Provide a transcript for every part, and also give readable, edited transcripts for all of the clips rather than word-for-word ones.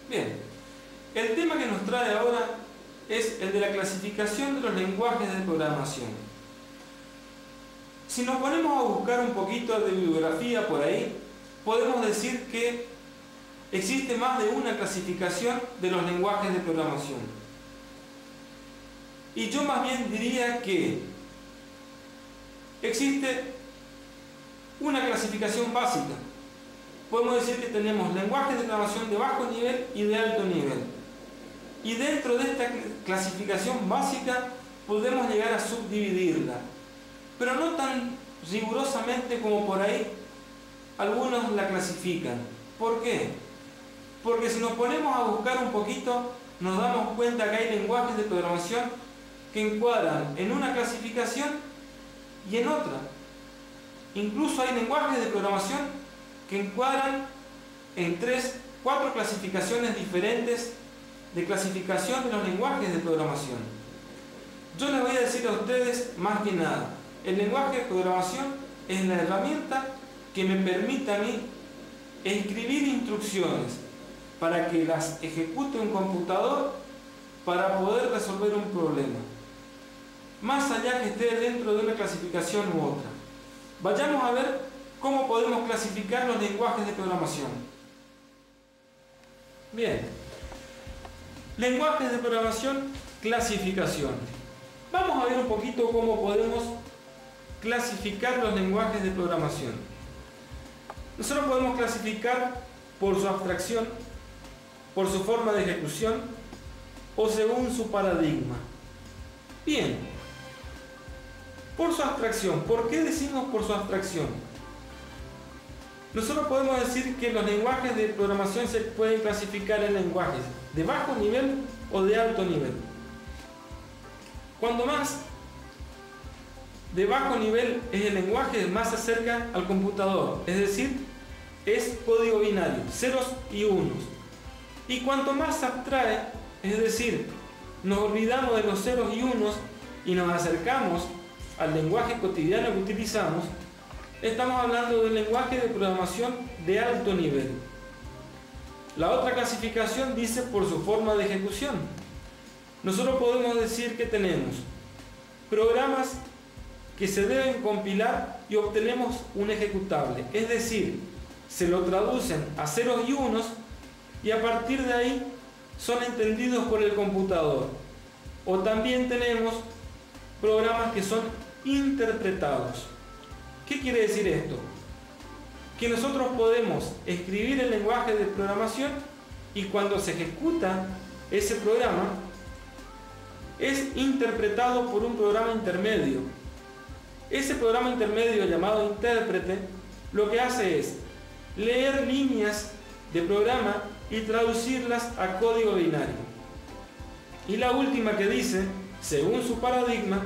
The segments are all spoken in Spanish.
Bien, el tema que nos trae ahora es el de la clasificación de los lenguajes de programación. Si nos ponemos a buscar un poquito de bibliografía por ahí, podemos decir que existe más de una clasificación de los lenguajes de programación. Y yo más bien diría que existe una clasificación básica. Podemos decir que tenemos lenguajes de programación de bajo nivel y de alto nivel. Y dentro de esta clasificación básica podemos llegar a subdividirla, pero no tan rigurosamente como por ahí algunos la clasifican. ¿Por qué? Porque si nos ponemos a buscar un poquito, nos damos cuenta que hay lenguajes de programación que encuadran en una clasificación y en otra. Incluso hay lenguajes de programación que encuadran en 3, 4 clasificaciones diferentes de clasificación de los lenguajes de programación. Yo les voy a decir a ustedes más que nada, el lenguaje de programación es la herramienta que me permite a mí escribir instrucciones para que las ejecute un computador para poder resolver un problema, más allá que esté dentro de una clasificación u otra. Vayamos a ver cómo podemos clasificar los lenguajes de programación. Bien, lenguajes de programación, clasificación. Vamos a ver un poquito cómo podemos clasificar los lenguajes de programación. Nosotros podemos clasificar por su abstracción, por su forma de ejecución o según su paradigma. Bien, por su abstracción. ¿Por qué decimos por su abstracción? Nosotros podemos decir que los lenguajes de programación se pueden clasificar en lenguajes de bajo nivel o de alto nivel. Cuando más de bajo nivel es el lenguaje, más se acerca al computador, es decir, es código binario, ceros y unos. Y cuanto más se abstrae, es decir, nos olvidamos de los ceros y unos y nos acercamos al lenguaje cotidiano que utilizamos, estamos hablando del lenguaje de programación de alto nivel. La otra clasificación dice por su forma de ejecución. Nosotros podemos decir que tenemos programas que se deben compilar y obtenemos un ejecutable, es decir, se lo traducen a ceros y unos y a partir de ahí son entendidos por el computador. O también tenemos programas que son interpretados. ¿Qué quiere decir esto? Que nosotros podemos escribir el lenguaje de programación y cuando se ejecuta ese programa es interpretado por un programa intermedio. Ese programa intermedio llamado intérprete lo que hace es leer líneas de programa y traducirlas a código binario. Y la última que dice, según su paradigma,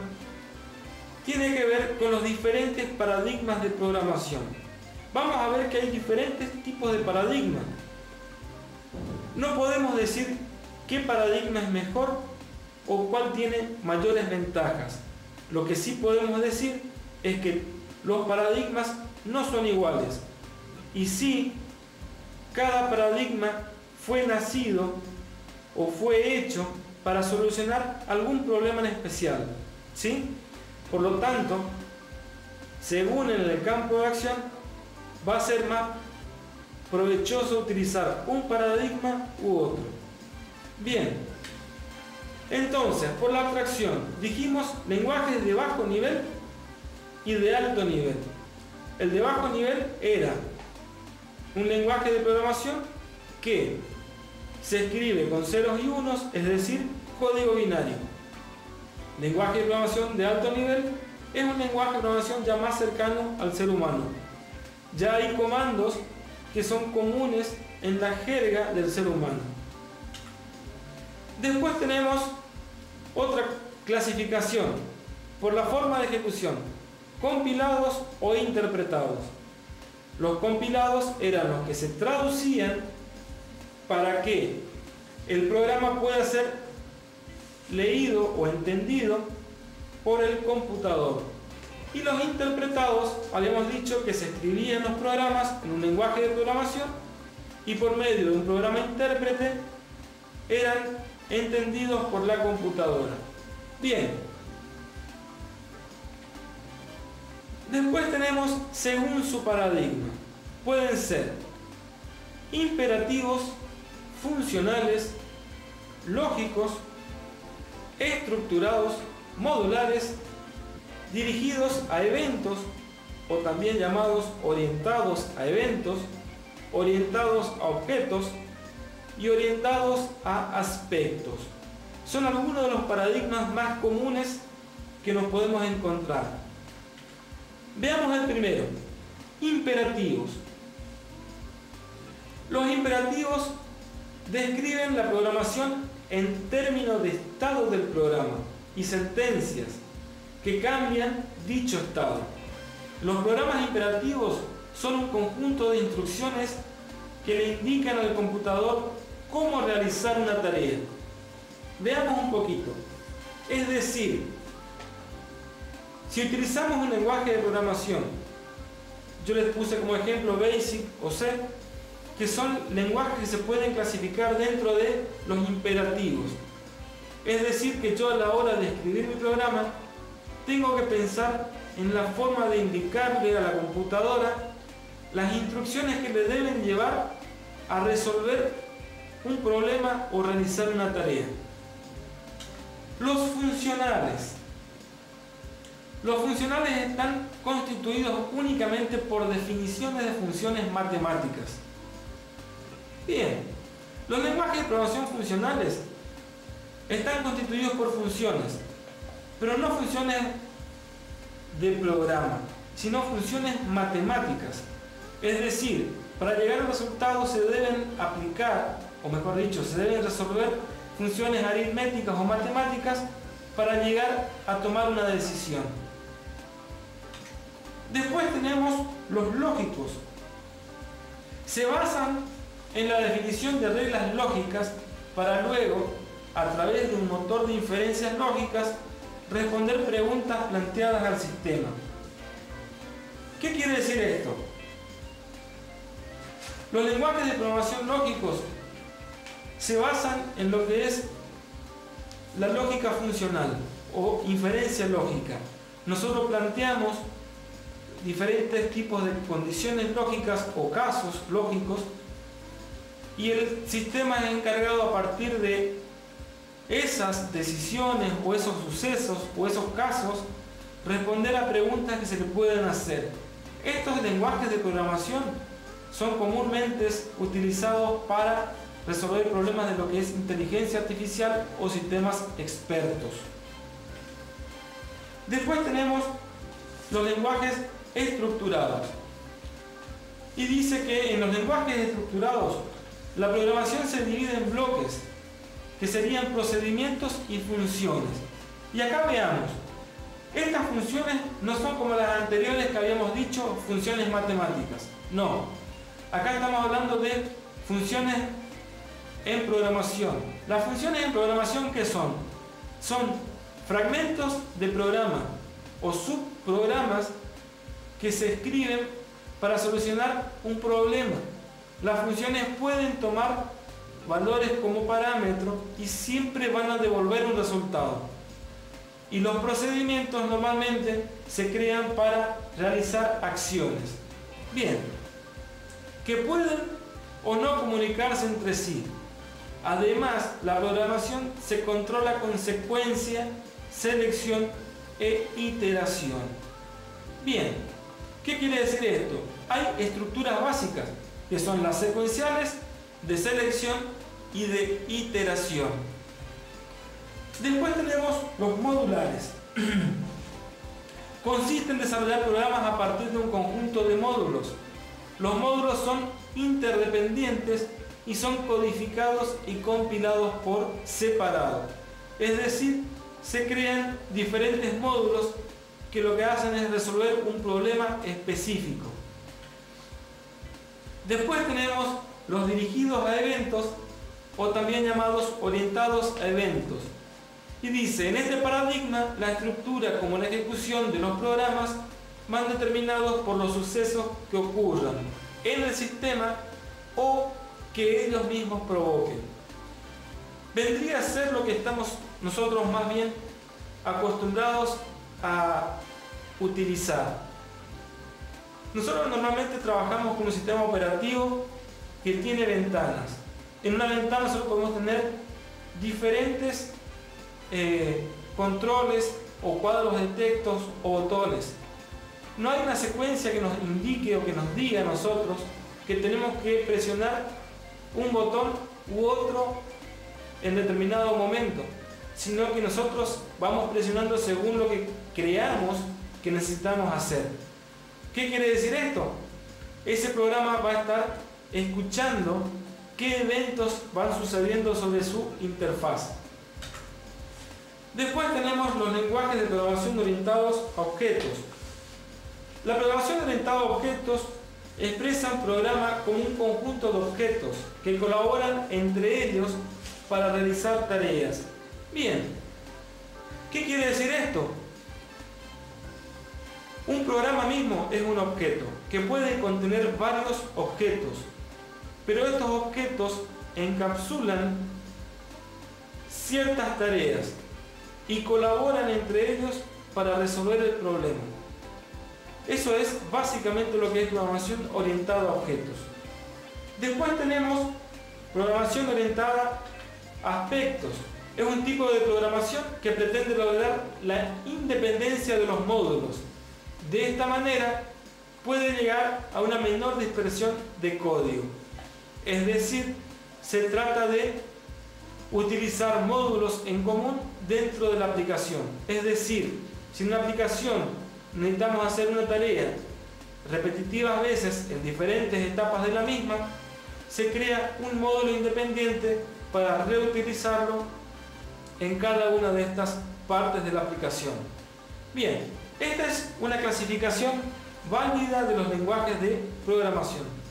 tiene que ver con los diferentes paradigmas de programación. Vamos a ver que hay diferentes tipos de paradigmas. No podemos decir qué paradigma es mejor o cuál tiene mayores ventajas. Lo que sí podemos decir es que los paradigmas no son iguales. Y sí, cada paradigma fue nacido o fue hecho para solucionar algún problema en especial, ¿sí? Por lo tanto, según en el campo de acción, va a ser más provechoso utilizar un paradigma u otro. Bien, entonces, por la abstracción, dijimos lenguajes de bajo nivel y de alto nivel. El de bajo nivel era un lenguaje de programación que se escribe con ceros y unos, es decir, código binario. Lenguaje de programación de alto nivel es un lenguaje de programación ya más cercano al ser humano. Ya hay comandos que son comunes en la jerga del ser humano. Después tenemos otra clasificación por la forma de ejecución, compilados o interpretados. Los compilados eran los que se traducían para que el programa pueda ser leído o entendido por el computador. Y los interpretados, habíamos dicho que se escribían los programas en un lenguaje de programación y por medio de un programa intérprete eran entendidos por la computadora. Bien. Después tenemos según su paradigma. Pueden ser imperativos, funcionales, lógicos, estructurados, modulares, dirigidos a eventos o también llamados orientados a eventos, orientados a objetos y orientados a aspectos. Son algunos de los paradigmas más comunes que nos podemos encontrar. Veamos el primero, imperativos. Los imperativos describen la programación en términos de estado del programa y sentencias que cambian dicho estado. Los programas imperativos son un conjunto de instrucciones que le indican al computador cómo realizar una tarea. Veamos un poquito. Es decir, si utilizamos un lenguaje de programación, yo les puse como ejemplo BASIC o C, que son lenguajes que se pueden clasificar dentro de los imperativos. Es decir, que yo a la hora de escribir mi programa tengo que pensar en la forma de indicarle a la computadora las instrucciones que le deben llevar a resolver un problema o realizar una tarea. Los funcionales. Los funcionales están constituidos únicamente por definiciones de funciones matemáticas. Bien, los lenguajes de programación funcionales están constituidos por funciones, pero no funciones de programa, sino funciones matemáticas. Es decir, para llegar al resultado se deben aplicar, o mejor dicho, se deben resolver funciones aritméticas o matemáticas para llegar a tomar una decisión. Después tenemos los lógicos. Se basan en la definición de reglas lógicas para luego, a través de un motor de inferencias lógicas, responder preguntas planteadas al sistema. ¿Qué quiere decir esto? Los lenguajes de programación lógicos se basan en lo que es la lógica funcional o inferencia lógica. Nosotros planteamos diferentes tipos de condiciones lógicas o casos lógicos y el sistema es encargado a partir de esas decisiones o esos sucesos o esos casos responder a preguntas que se le pueden hacer. Estos lenguajes de programación son comúnmente utilizados para resolver problemas de lo que es inteligencia artificial o sistemas expertos. Después tenemos los lenguajes estructurados. Y dice que en los lenguajes estructurados la programación se divide en bloques, que serían procedimientos y funciones. Y acá veamos, estas funciones no son como las anteriores que habíamos dicho, funciones matemáticas. No, acá estamos hablando de funciones en programación. Las funciones en programación, ¿qué son? Son fragmentos de programa o subprogramas que se escriben para solucionar un problema. Las funciones pueden tomar valores como parámetro y siempre van a devolver un resultado. Y los procedimientos normalmente se crean para realizar acciones. Bien, que pueden o no comunicarse entre sí. Además, la programación se controla con secuencia, selección e iteración. Bien, ¿qué quiere decir esto? Hay estructuras básicas, que son las secuenciales, de selección y de iteración. Después tenemos los modulares. Consiste en desarrollar programas a partir de un conjunto de módulos. Los módulos son interdependientes y son codificados y compilados por separado. Es decir, se crean diferentes módulos que lo que hacen es resolver un problema específico. Después tenemos los dirigidos a eventos o también llamados orientados a eventos. Y dice, en este paradigma, la estructura como la ejecución de los programas van determinados por los sucesos que ocurran en el sistema o que ellos mismos provoquen. vendría a ser lo que estamos nosotros más bien acostumbrados a utilizar. Nosotros normalmente trabajamos con un sistema operativo que tiene ventanas. En una ventana nosotros podemos tener diferentes controles o cuadros de textos o botones. No hay una secuencia que nos indique o que nos diga a nosotros que tenemos que presionar un botón u otro en determinado momento, sino que nosotros vamos presionando según lo que creamos que necesitamos hacer. ¿Qué quiere decir esto? Ese programa va a estar escuchando qué eventos van sucediendo sobre su interfaz. Después tenemos los lenguajes de programación orientados a objetos. La programación orientada a objetos expresa un programa como un conjunto de objetos que colaboran entre ellos para realizar tareas. Bien, ¿qué quiere decir esto? Un programa mismo es un objeto que puede contener varios objetos, pero estos objetos encapsulan ciertas tareas y colaboran entre ellos para resolver el problema. Eso es básicamente lo que es programación orientada a objetos. Después tenemos programación orientada a aspectos. Es un tipo de programación que pretende lograr la independencia de los módulos. De esta manera puede llegar a una menor dispersión de código. Es decir, se trata de utilizar módulos en común dentro de la aplicación. Es decir, si en una aplicación necesitamos hacer una tarea repetitivas veces en diferentes etapas de la misma, se crea un módulo independiente para reutilizarlo en cada una de estas partes de la aplicación. Bien, esta es una clasificación válida de los lenguajes de programación.